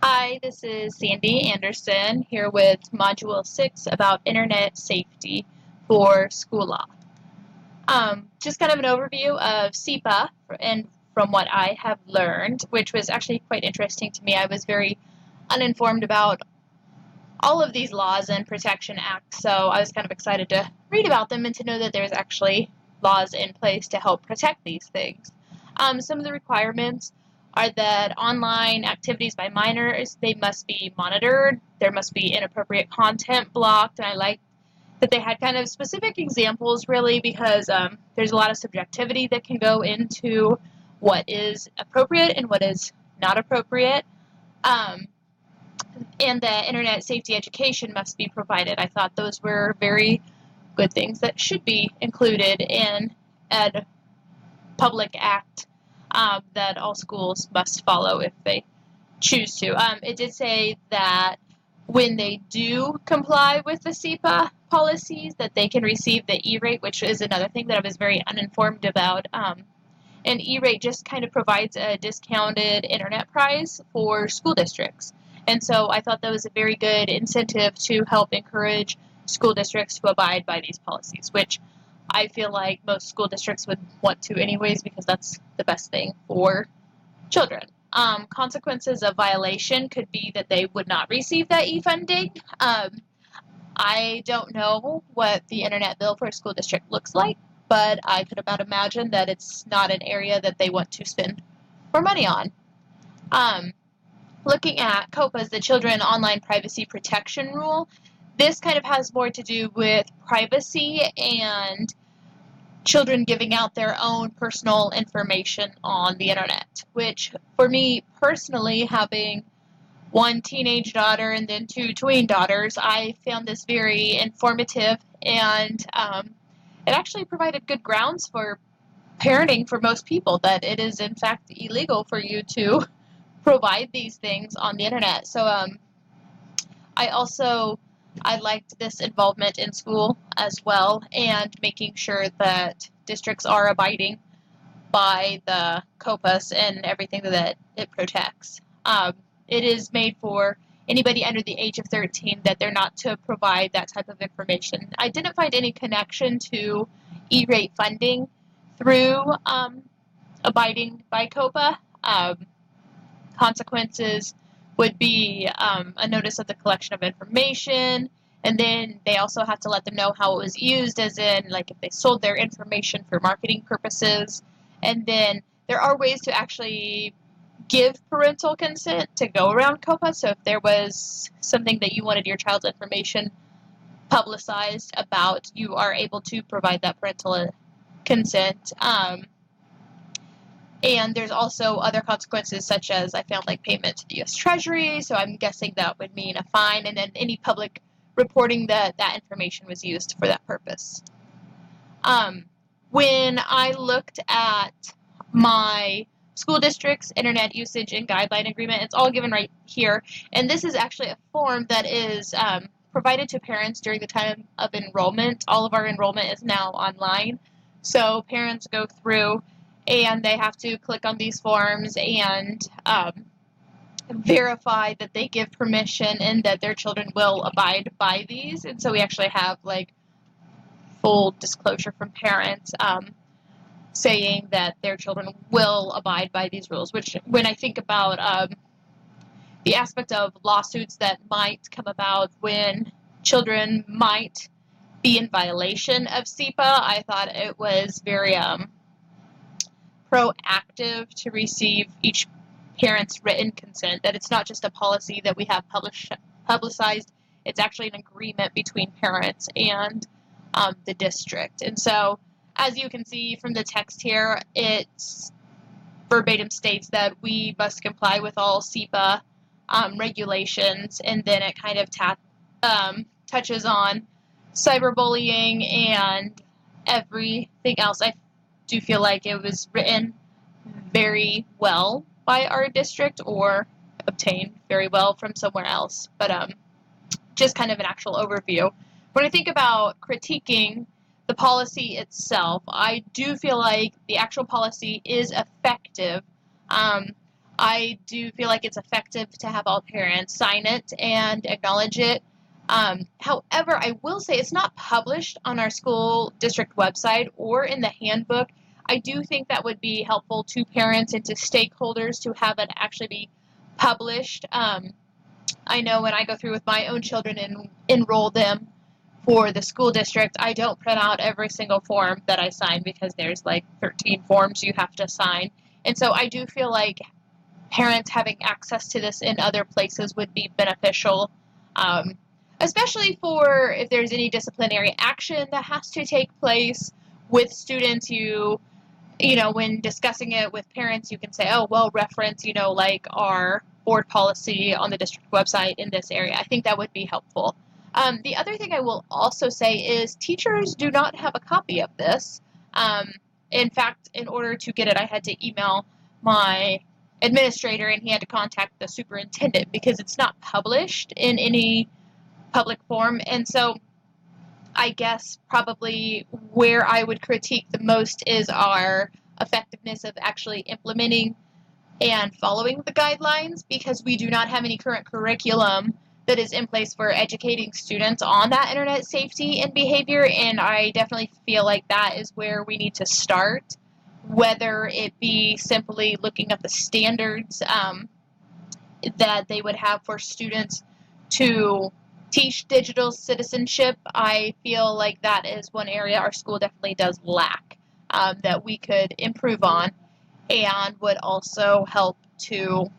Hi, this is Sandy Anderson here with Module 6 about Internet safety for school law. Just kind of an overview of SEPA and from what I have learned, which was actually quite interesting to me. I was very uninformed about all of these laws and protection acts, so I was kind of excited to read about them and to know that there's actually laws in place to help protect these things. Some of the requirements are that online activities by minors, they must be monitored, there must be inappropriate content blocked, and I like that they had kind of specific examples really because there's a lot of subjectivity that can go into what is appropriate and what is not appropriate. Um, and the internet safety education must be provided. I thought those were very good things that should be included in a public act that all schools must follow if they choose to. It did say that when they do comply with the SEPA policies, that they can receive the E-rate, which is another thing that I was very uninformed about. And E-rate just kind of provides a discounted internet price for school districts. And so I thought that was a very good incentive to help encourage school districts to abide by these policies, which I feel like most school districts would want to anyways because that's the best thing for children. Consequences of violation could be that they would not receive that e-funding. I don't know what the internet bill for a school district looks like, but I could about imagine that it's not an area that they want to spend more money on. Um, Looking at COPA's, the Children Online Privacy Protection Rule, this kind of has more to do with privacy and children giving out their own personal information on the internet, which for me personally, having one teenage daughter and then two tween daughters, I found this very informative and it actually provided good grounds for parenting for most people that it is in fact illegal for you to provide these things on the internet. So I also I liked this involvement in school as well and making sure that districts are abiding by the COPUS and everything that it protects. It is made for anybody under the age of 13 that they're not to provide that type of information. I didn't find any connection to E-rate funding through abiding by COPA. Consequences would be a notice of the collection of information, and then they also have to let them know how it was used, as in, like, if they sold their information for marketing purposes. And then there are ways to actually give parental consent to go around COPA. So if there was something that you wanted your child's information publicized about, you are able to provide that parental consent. And there's also other consequences, such as I found like payment to the U.S. Treasury, so I'm guessing that would mean a fine, and then any public reporting that that information was used for that purpose. When I looked at my school district's internet usage and guideline agreement, it's all given right here, and this is actually a form that is provided to parents during the time of enrollment. All of our enrollment is now online, so parents go through and they have to click on these forms and verify that they give permission and that their children will abide by these. And so we actually have like full disclosure from parents saying that their children will abide by these rules, which when I think about the aspect of lawsuits that might come about when children might be in violation of SEPA, I thought it was very proactive to receive each parent's written consent, that it's not just a policy that we have publicized, it's actually an agreement between parents and the district. And so, as you can see from the text here, it verbatim states that we must comply with all SEPA regulations, and then it kind of touches on cyberbullying and everything else. I do feel like it was written very well by our district or obtained very well from somewhere else, but just kind of an actual overview. When I think about critiquing the policy itself, I do feel like the actual policy is effective. I do feel like it's effective to have all parents sign it and acknowledge it. However, I will say it's not published on our school district website or in the handbook. I do think that would be helpful to parents and to stakeholders to have it actually be published. I know when I go through with my own children and enroll them for the school district, I don't print out every single form that I sign because there's like 13 forms you have to sign. And so I do feel like parents having access to this in other places would be beneficial, um, especially for if there's any disciplinary action that has to take place with students. When discussing it with parents, you can say, oh, well, reference, like our board policy on the district website in this area. I think that would be helpful. The other thing I will also say is teachers do not have a copy of this. Um, in fact, in order to get it, I had to email my administrator and he had to contact the superintendent because it's not published in any public form. And so I guess probably where I would critique the most is our effectiveness of actually implementing and following the guidelines because we do not have any current curriculum that is in place for educating students on that internet safety and behavior. And I definitely feel like that is where we need to start, whether it be simply looking at the standards that they would have for students to teach digital citizenship. I feel like that is one area our school definitely does lack, that we could improve on and would also help to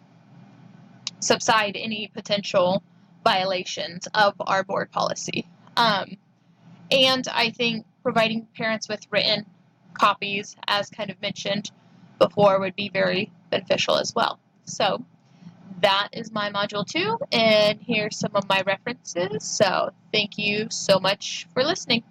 subside any potential violations of our board policy. And I think providing parents with written copies, as kind of mentioned before, would be very beneficial as well. So that is my Module 2, and here's some of my references. So thank you so much for listening.